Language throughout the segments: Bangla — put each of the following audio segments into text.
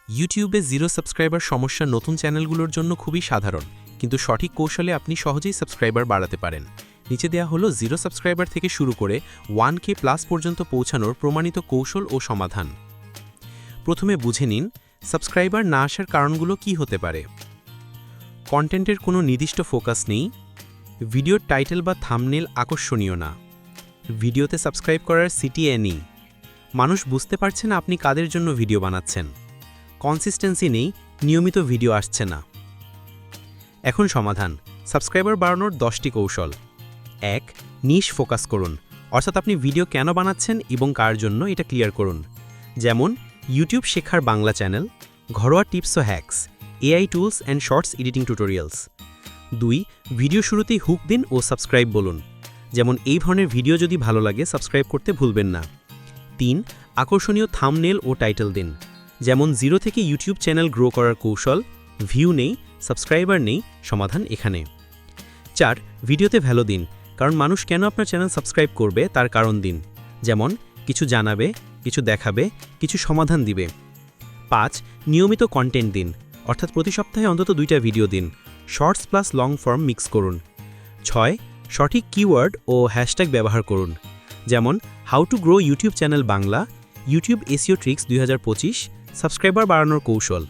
ইউটিউবে জিরো সাবস্ক্রাইবার সমস্যা নতুন চ্যানেলগুলোর জন্য খুবই সাধারণ, কিন্তু সঠিক কৌশলে আপনি সহজেই সাবস্ক্রাইবার বাড়াতে পারেন। নিচে দেয়া হলো জিরো সাবস্ক্রাইবার থেকে শুরু করে 1K+ পর্যন্ত পৌঁছানোর প্রমাণিত কৌশল ও সমাধান। প্রথমে বুঝে নিন সাবস্ক্রাইবার না আসার কারণগুলো কি হতে পারে। কন্টেন্টের কোনো নির্দিষ্ট ফোকাস নেই, ভিডিওর টাইটেল বা থাম্বনেল আকর্ষণীয় না, ভিডিওতে সাবস্ক্রাইব করার সিটিএ নেই, মানুষ বুঝতে পারছে না আপনি কাদের জন্য ভিডিও বানাচ্ছেন, কনসিস্টেন্সি নেই, নিয়মিত ভিডিও আসছে না। এখন সমাধান। সাবস্ক্রাইবার বাড়ানোর 10টি কৌশল। 1. নিশ ফোকাস করুন, অর্থাৎ আপনি ভিডিও কেন বানাচ্ছেন এবং কার জন্য এটা ক্লিয়ার করুন। যেমন ইউটিউব শেখার বাংলা চ্যানেল, ঘরোয়া টিপস ও hacks, AI tools and shorts editing tutorials. 2. Video শুরুতেই হুক দিন ও সাবস্ক্রাইব বলুন, যেমন এই ধরনের ভিডিও যদি ভালো লাগে সাবস্ক্রাইব করতে ভুলবেন না। 3. আকর্ষণীয় থাম্বনেল ও টাইটেল দিন, যেমন 0 থেকে ইউটিউব চ্যানেল গ্রো করার কৌশল, ভিউ নেই, সাবস্ক্রাইবার নেই, সমাধান এখানে। 4. ভিডিওতে ভ্যালু দিন, কারণ মানুষ কেন আপনার চ্যানেল সাবস্ক্রাইব করবে তার কারণ দিন, যেমন কিছু জানাবে, কিছু দেখাবে, কিছু সমাধান দিবে। 5. নিয়মিত কন্টেন্ট দিন, অর্থাৎ প্রতি সপ্তাহে অন্তত 2টা ভিডিও দিন, shorts plus long form mix করুন। 6. সঠিক কিওয়ার্ড ও হ্যাশট্যাগ ব্যবহার করুন, যেমন how to grow YouTube channel Bangla, YouTube SEO tricks 2025, subscriber বাড়ানোর কৌশল।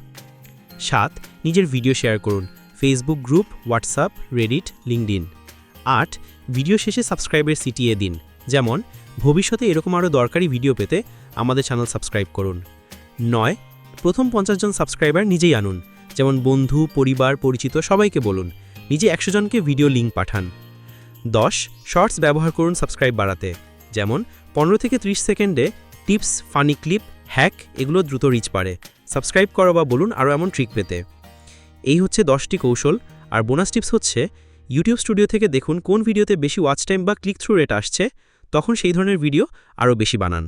7. নিজের ভিডিও শেয়ার করুন, Facebook group, WhatsApp, Reddit, LinkedIn. 8. Video শেষে সাবস্ক্রাইবের সিটিএ দিন, যেমন ভবিষ্যতে এরকম আরও দরকারি ভিডিও পেতে আমাদের চ্যানেল সাবস্ক্রাইব করুন। 9. প্রথম 50 জন সাবস্ক্রাইবার নিজেই আনুন, যেমন বন্ধু, পরিবার, পরিচিত সবাইকে বলুন, নিজে 100 জনকে ভিডিও লিঙ্ক পাঠান। 10. শর্টস ব্যবহার করুন সাবস্ক্রাইব বাড়াতে, যেমন 15 থেকে 30 সেকেন্ডে টিপস, ফানি ক্লিপ, হ্যাক, এগুলো দ্রুত রিচ পারে। সাবস্ক্রাইব করো বা বলুন আরও এমন ট্রিক পেতে। এই হচ্ছে 10টি কৌশল। আর বোনাস টিপস হচ্ছে ইউটিউব স্টুডিও থেকে দেখুন কোন ভিডিওতে বেশি ওয়াচ টাইম বা ক্লিক থ্রু রেট আসছে, তখন সেই ধরনের ভিডিও আরও বেশি বানান।